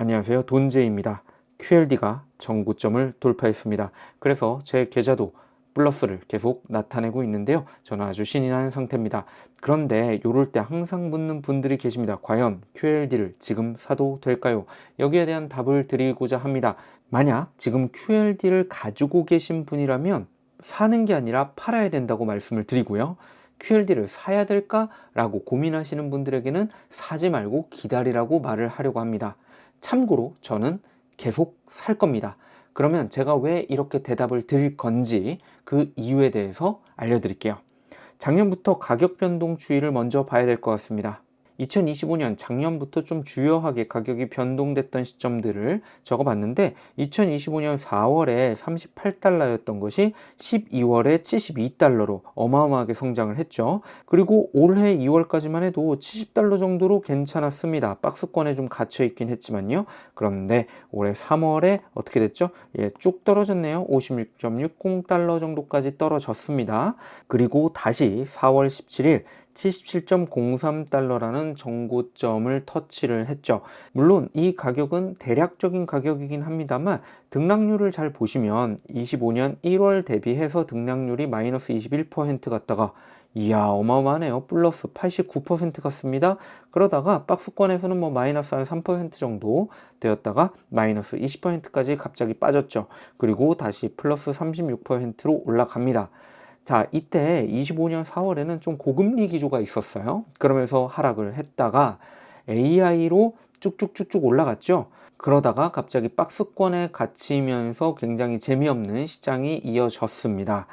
안녕하세요. 돈제이입니다. QLD가 정고점을 돌파했습니다. 그래서 제 계좌도 플러스를 계속 나타내고 있는데요. 저는 아주 신이 나는 상태입니다. 그런데 요럴 때 항상 묻는 분들이 계십니다. 과연 QLD를 지금 사도 될까요? 여기에 대한 답을 드리고자 합니다. 만약 지금 QLD를 가지고 계신 분이라면 사는 게 아니라 팔아야 된다고 말씀을 드리고요. QLD를 사야 될까? 라고 고민하시는 분들에게는 사지 말고 기다리라고 말을 하려고 합니다. 참고로 저는 계속 살 겁니다. 그러면 제가 왜 이렇게 대답을 드릴 건지 그 이유에 대해서 알려드릴게요. 작년부터 가격 변동 추이를 먼저 봐야 될 것 같습니다. 2025년 작년부터 좀 주요하게 가격이 변동됐던 시점들을 적어봤는데 2025년 4월에 38달러였던 것이 12월에 72달러로 어마어마하게 성장을 했죠. 그리고 올해 2월까지만 해도 70달러 정도로 괜찮았습니다. 박스권에 좀 갇혀 있긴 했지만요. 그런데 올해 3월에 어떻게 됐죠? 쭉 떨어졌네요. 56.60달러 정도까지 떨어졌습니다. 그리고 다시 4월 17일 77.03달러라는 정고점을 터치를 했죠. 물론 이 가격은 대략적인 가격이긴 합니다만 등락률을 잘 보시면 25년 1월 대비해서 등락률이 마이너스 21% 갔다가 이야 어마어마하네요. 플러스 89% 갔습니다. 그러다가 박스권에서는 마이너스 한 3% 정도 되었다가 마이너스 20%까지 갑자기 빠졌죠. 그리고 다시 플러스 36%로 올라갑니다. 자, 이때 25년 4월에는 좀 고금리 기조가 있었어요. 그러면서 하락을 했다가 AI로 쭉쭉쭉쭉 올라갔죠. 그러다가 갑자기 박스권에 갇히면서 굉장히 재미없는 시장이 이어졌습니다.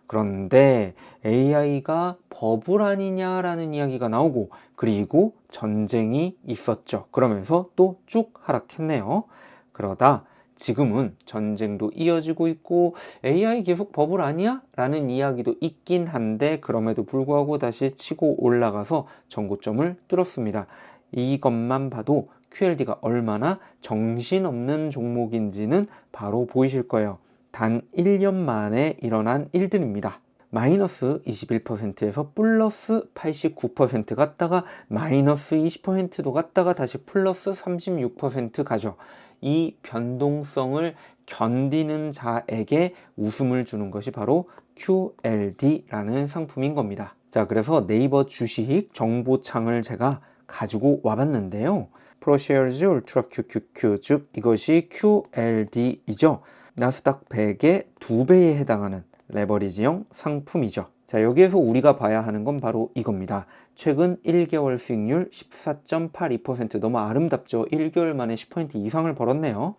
그런데 AI가 버블 아니냐라는 이야기가 나오고 그리고 전쟁이 있었죠. 그러면서 또 쭉 하락했네요. 그러다 지금은 전쟁도 이어지고 있고 AI 계속 버블 아니야? 라는 이야기도 있긴 한데 그럼에도 불구하고 다시 치고 올라가서 정고점을 뚫었습니다. 이것만 봐도 QLD가 얼마나 정신없는 종목인지는 바로 보이실 거예요. 단 1년 만에 일어난 일들입니다. 마이너스 21%에서 플러스 89% 갔다가 마이너스 20%도 갔다가 다시 플러스 36% 가죠. 이 변동성을 견디는 자에게 웃음을 주는 것이 바로 QLD라는 상품인 겁니다. 자, 그래서 네이버 주식 정보창을 제가 가지고 와봤는데요. 프로쉐어즈 울트라 QQQ, 즉 이것이 QLD이죠. 나스닥 100의 2배에 해당하는 레버리지형 상품이죠. 자, 여기에서 우리가 봐야 하는 건 바로 이겁니다. 최근 1개월 수익률 14.82%, 너무 아름답죠. 1개월 만에 10% 이상을 벌었네요.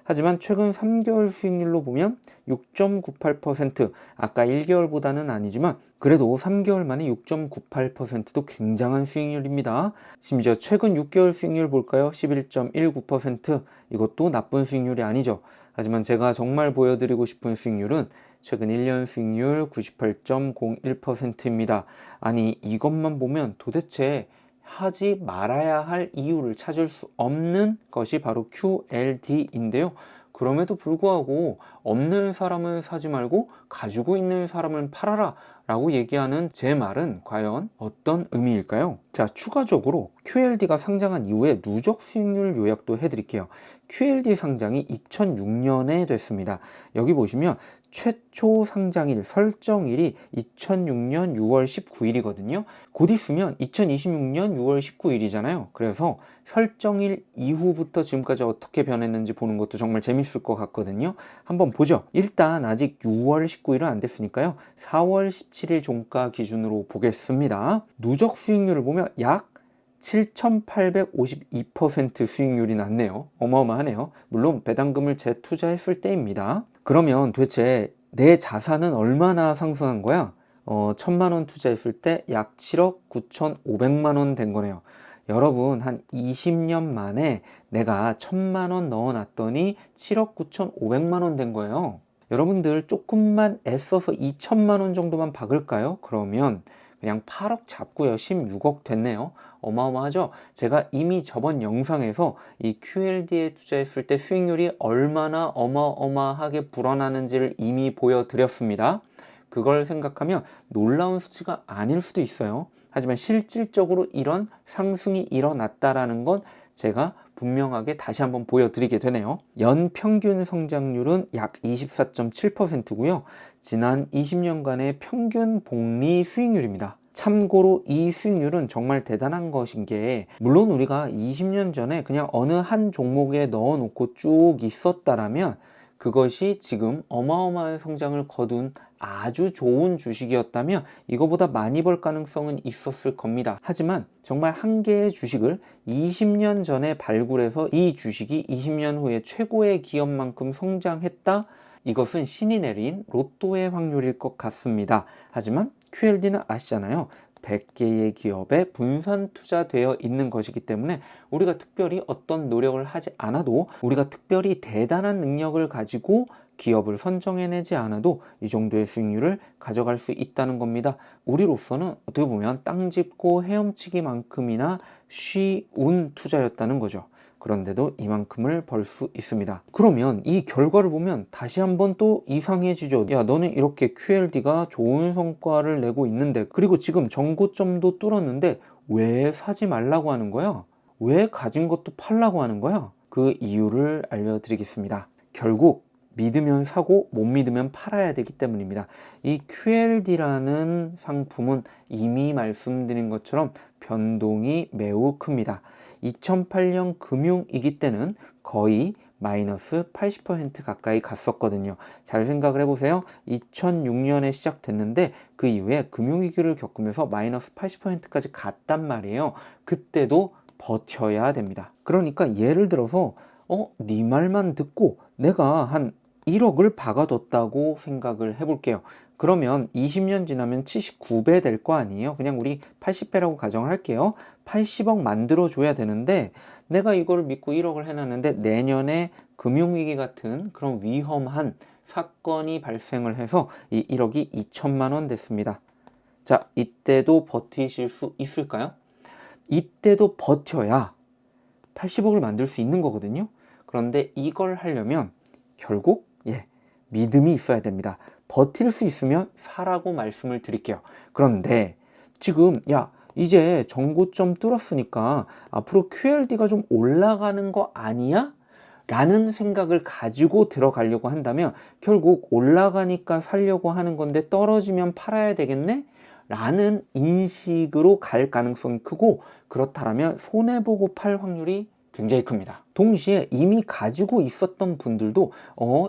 하지만 최근 3개월 수익률로 보면 6.98%, 아까 1개월보다는 아니지만 그래도 3개월 만에 6.98%도 굉장한 수익률입니다. 심지어 최근 6개월 수익률 볼까요? 11.19%, 이것도 나쁜 수익률이 아니죠. 하지만 제가 정말 보여드리고 싶은 수익률은 최근 1년 수익률 98.01%입니다. 아니 이것만 보면 도대체 하지 말아야 할 이유를 찾을 수 없는 것이 바로 QLD인데요. 그럼에도 불구하고 없는 사람은 사지 말고 가지고 있는 사람은 팔아라 라고 얘기하는 제 말은 과연 어떤 의미일까요? 자, 추가적으로 QLD가 상장한 이후에 누적 수익률 요약도 해드릴게요. QLD 상장이 2006년에 됐습니다. 여기 보시면 최초 상장일 설정일이 2006년 6월 19일이거든요. 곧 있으면 2026년 6월 19일이잖아요. 그래서 설정일 이후부터 지금까지 어떻게 변했는지 보는 것도 정말 재밌을 것 같거든요. 한번 보죠. 일단 아직 6월 19일은 안 됐으니까요. 4월 17일 종가 기준으로 보겠습니다. 누적 수익률을 보면 약 7,852% 수익률이 났네요. 어마어마하네요. 물론 배당금을 재투자했을 때입니다. 그러면 도대체 내 자산은 얼마나 상승한 거야? 1,000만 원 투자했을 때 약 7억 9,500만 원 된 거네요. 여러분 한 20년 만에 내가 1,000만 원 넣어놨더니 7억 9,500만 원 된 거예요. 여러분들 조금만 애써서 2,000만 원 정도만 박을까요? 그러면 그냥 8억 잡고요. 16억 됐네요. 어마어마하죠? 제가 이미 저번 영상에서 이 QLD에 투자했을 때 수익률이 얼마나 어마어마하게 불어나는지를 이미 보여드렸습니다. 그걸 생각하면 놀라운 수치가 아닐 수도 있어요. 하지만 실질적으로 이런 상승이 일어났다라는 건 제가 분명하게 다시 한번 보여드리게 되네요. 연 평균 성장률은 약 24.7%고요. 지난 20년간의 평균 복리 수익률입니다. 참고로 이 수익률은 정말 대단한 것인 게, 물론 우리가 20년 전에 그냥 어느 한 종목에 넣어 놓고 쭉 있었다라면 그것이 지금 어마어마한 성장을 거둔 아주 좋은 주식이었다면 이거보다 많이 벌 가능성은 있었을 겁니다. 하지만 정말 한 개의 주식을 20년 전에 발굴해서 이 주식이 20년 후에 최고의 기업만큼 성장했다? 이것은 신이 내린 로또의 확률일 것 같습니다. 하지만 QLD는 아시잖아요. 100개의 기업에 분산 투자되어 있는 것이기 때문에 우리가 특별히 어떤 노력을 하지 않아도, 우리가 특별히 대단한 능력을 가지고 기업을 선정해내지 않아도 이 정도의 수익률을 가져갈 수 있다는 겁니다. 우리로서는 어떻게 보면 땅 짚고 헤엄치기만큼이나 쉬운 투자였다는 거죠. 그런데도 이만큼을 벌 수 있습니다. 그러면 이 결과를 보면 다시 한번 또 이상해지죠. 야, 너는 이렇게 QLD가 좋은 성과를 내고 있는데, 그리고 지금 정고점도 뚫었는데 왜 사지 말라고 하는 거야? 왜 가진 것도 팔라고 하는 거야? 그 이유를 알려드리겠습니다. 결국 믿으면 사고 못 믿으면 팔아야 되기 때문입니다. 이 QLD라는 상품은 이미 말씀드린 것처럼 변동이 매우 큽니다. 2008년 금융위기 때는 거의 마이너스 80% 가까이 갔었거든요. 잘 생각을 해보세요. 2006년에 시작됐는데 그 이후에 금융위기를 겪으면서 마이너스 80%까지 갔단 말이에요. 그때도 버텨야 됩니다. 그러니까 예를 들어서 네 말만 듣고 내가 한 1억을 박아뒀다고 생각을 해볼게요. 그러면 20년 지나면 79배 될 거 아니에요. 그냥 우리 80배라고 가정을 할게요. 80억 만들어줘야 되는데 내가 이걸 믿고 1억을 해놨는데 내년에 금융위기 같은 그런 위험한 사건이 발생을 해서 이 1억이 2천만 원 됐습니다. 자, 이때도 버티실 수 있을까요? 이때도 버텨야 80억을 만들 수 있는 거거든요. 그런데 이걸 하려면 결국 믿음이 있어야 됩니다. 버틸 수 있으면 사라고 말씀을 드릴게요. 그런데 지금 이제 정고점 뚫었으니까 앞으로 QLD가 좀 올라가는 거 아니야? 라는 생각을 가지고 들어가려고 한다면 결국 올라가니까 살려고 하는 건데 떨어지면 팔아야 되겠네? 라는 인식으로 갈 가능성이 크고, 그렇다면 손해보고 팔 확률이 굉장히 큽니다. 동시에 이미 가지고 있었던 분들도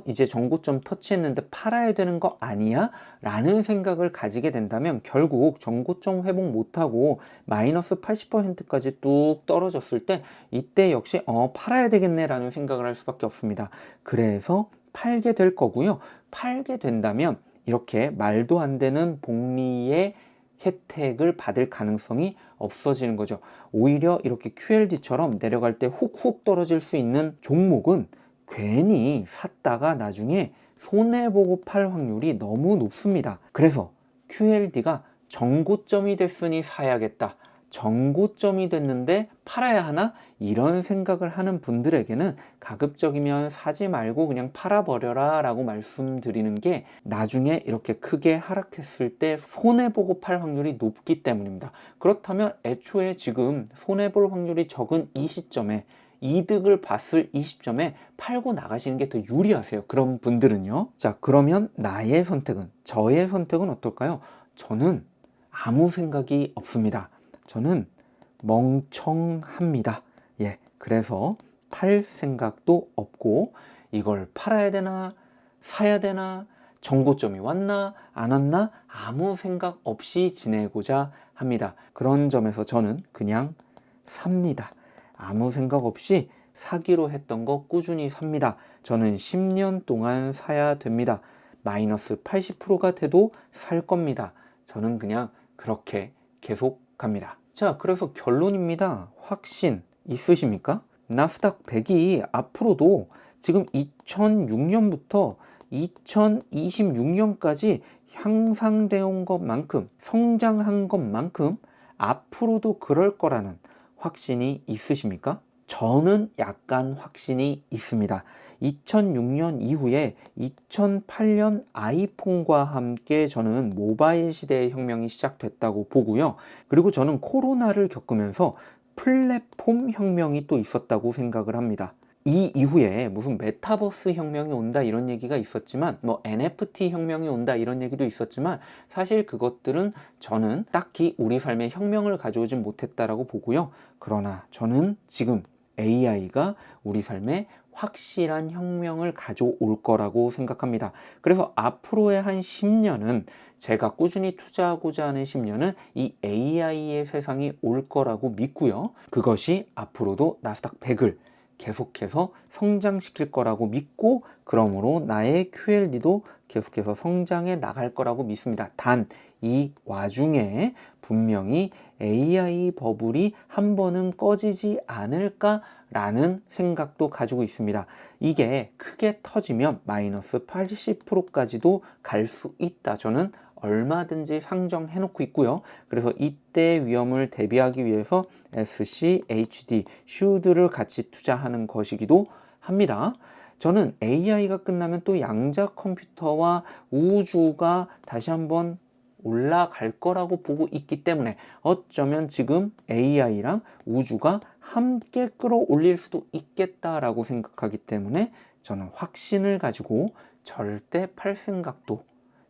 이제 정고점 터치했는데 팔아야 되는 거 아니야? 라는 생각을 가지게 된다면 결국 정고점 회복 못하고 마이너스 80%까지 뚝 떨어졌을 때 이때 역시 팔아야 되겠네 라는 생각을 할 수밖에 없습니다. 그래서 팔게 될 거고요. 팔게 된다면 이렇게 말도 안 되는 복리의 혜택을 받을 가능성이 없어지는 거죠. 오히려 이렇게 QLD처럼 내려갈 때 훅훅 떨어질 수 있는 종목은 괜히 샀다가 나중에 손해보고 팔 확률이 너무 높습니다. 그래서 QLD가 정고점이 됐으니 사야겠다, 정고점이 됐는데 팔아야 하나? 이런 생각을 하는 분들에게는 가급적이면 사지 말고 그냥 팔아버려라 라고 말씀드리는 게 나중에 이렇게 크게 하락했을 때 손해보고 팔 확률이 높기 때문입니다. 그렇다면 애초에 지금 손해볼 확률이 적은 이 시점에, 이득을 봤을 이 시점에 팔고 나가시는 게 더 유리하세요. 그런 분들은요. 자, 그러면 나의 선택은, 저의 선택은 어떨까요? 저는 아무 생각이 없습니다. 저는 멍청합니다. 그래서 팔 생각도 없고, 이걸 팔아야 되나 사야 되나, 정고점이 왔나 안 왔나 아무 생각 없이 지내고자 합니다. 그런 점에서 저는 그냥 삽니다. 아무 생각 없이 사기로 했던 거 꾸준히 삽니다. 저는 10년 동안 사야 됩니다. 마이너스 80%가 돼도 살 겁니다. 저는 그냥 그렇게 계속 갑니다. 자, 그래서 결론입니다. 확신 있으십니까? 나스닥 100이 앞으로도 지금 2006년부터 2026년까지 향상되어 온 것만큼, 성장한 것만큼 앞으로도 그럴 거라는 확신이 있으십니까? 저는 약간 확신이 있습니다. 2006년 이후에 2008년 아이폰과 함께 저는 모바일 시대의 혁명이 시작됐다고 보고요. 그리고 저는 코로나를 겪으면서 플랫폼 혁명이 또 있었다고 생각을 합니다. 이 이후에 무슨 메타버스 혁명이 온다 이런 얘기가 있었지만, 뭐 NFT 혁명이 온다 이런 얘기도 있었지만, 사실 그것들은 저는 딱히 우리 삶에 혁명을 가져오진 못했다라고 보고요. 그러나 저는 지금 AI가 우리 삶에 확실한 혁명을 가져올 거라고 생각합니다. 그래서 앞으로의 한 10년은, 제가 꾸준히 투자하고자 하는 10년은 이 AI의 세상이 올 거라고 믿고요. 그것이 앞으로도 나스닥 100을 계속해서 성장시킬 거라고 믿고, 그러므로 나의 QLD도 계속해서 성장해 나갈 거라고 믿습니다. 단 이 와중에 분명히 AI 버블이 한 번은 꺼지지 않을까라는 생각도 가지고 있습니다. 이게 크게 터지면 마이너스 80%까지도 갈 수 있다. 저는 얼마든지 상정해 놓고 있고요. 그래서 이때 위험을 대비하기 위해서 SC, HD, 슈드를 같이 투자하는 것이기도 합니다. 저는 AI가 끝나면 또 양자 컴퓨터와 우주가 다시 한번 올라갈 거라고 보고 있기 때문에, 어쩌면 지금 AI랑 우주가 함께 끌어올릴 수도 있겠다라고 생각하기 때문에, 저는 확신을 가지고 절대 팔 생각도,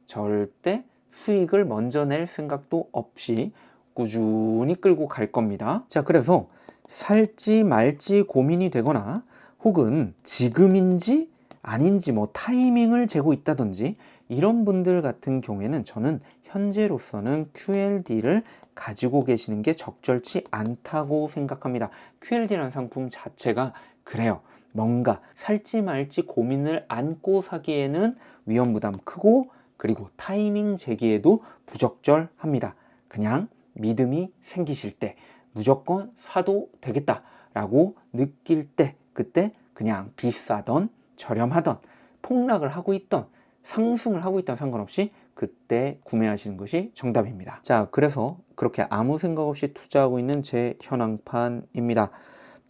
절대 수익을 먼저 낼 생각도 없이 꾸준히 끌고 갈 겁니다. 자, 그래서 살지 말지 고민이 되거나, 혹은 지금인지 아닌지 뭐 타이밍을 재고 있다든지 이런 분들 같은 경우에는, 저는 현재로서는 QLD를 가지고 계시는 게 적절치 않다고 생각합니다. QLD라는 상품 자체가 그래요. 뭔가 살지 말지 고민을 안고 사기에는 위험 부담 크고, 그리고 타이밍 재기에도 부적절합니다. 그냥 믿음이 생기실 때 무조건 사도 되겠다라고 느낄 때, 그때 그냥 비싸던 저렴하던 폭락을 하고 있던 상승을 하고 있던 상관없이 그때 구매하시는 것이 정답입니다. 자, 그래서 그렇게 아무 생각 없이 투자하고 있는 제 현황판입니다.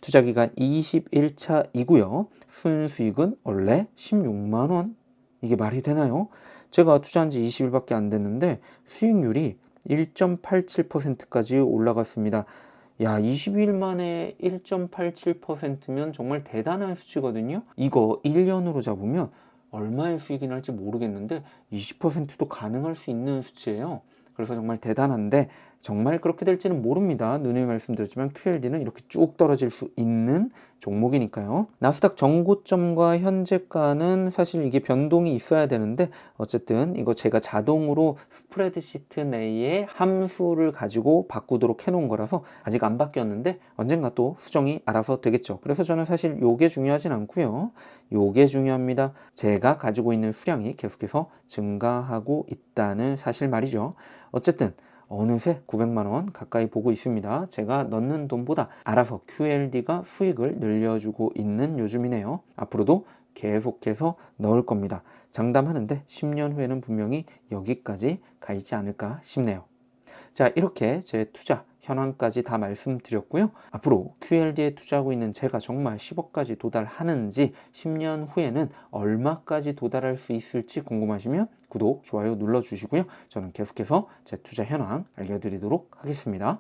투자기간 21차이고요. 순수익은 원래 16만원. 이게 말이 되나요? 제가 투자한 지 20일밖에 안 됐는데 수익률이 1.87%까지 올라갔습니다. 야, 20일 만에 1.87%면 정말 대단한 수치거든요. 이거 1년으로 잡으면 얼마의 수익이 날지 모르겠는데 20%도 가능할 수 있는 수치예요. 그래서 정말 대단한데, 정말 그렇게 될지는 모릅니다. 누누이 말씀드렸지만 QLD는 이렇게 쭉 떨어질 수 있는 종목이니까요. 나스닥 정고점과 현재가는 사실 이게 변동이 있어야 되는데, 어쨌든 이거 제가 자동으로 스프레드시트 내에 함수를 가지고 바꾸도록 해놓은 거라서 아직 안 바뀌었는데 언젠가 또 수정이 알아서 되겠죠. 그래서 저는 사실 요게 중요하진 않고요. 요게 중요합니다. 제가 가지고 있는 수량이 계속해서 증가하고 있다는 사실 말이죠. 어쨌든 어느새 900만원 가까이 보고 있습니다. 제가 넣는 돈보다 알아서 QLD가 수익을 늘려주고 있는 요즘이네요. 앞으로도 계속해서 넣을 겁니다. 장담하는데 10년 후에는 분명히 여기까지 가 있지 않을까 싶네요. 자, 이렇게 제 투자 현황까지 다 말씀드렸고요. 앞으로 QLD에 투자하고 있는 제가 정말 10억까지 도달하는지, 10년 후에는 얼마까지 도달할 수 있을지 궁금하시면 구독, 좋아요 눌러주시고요. 저는 계속해서 제 투자 현황 알려드리도록 하겠습니다.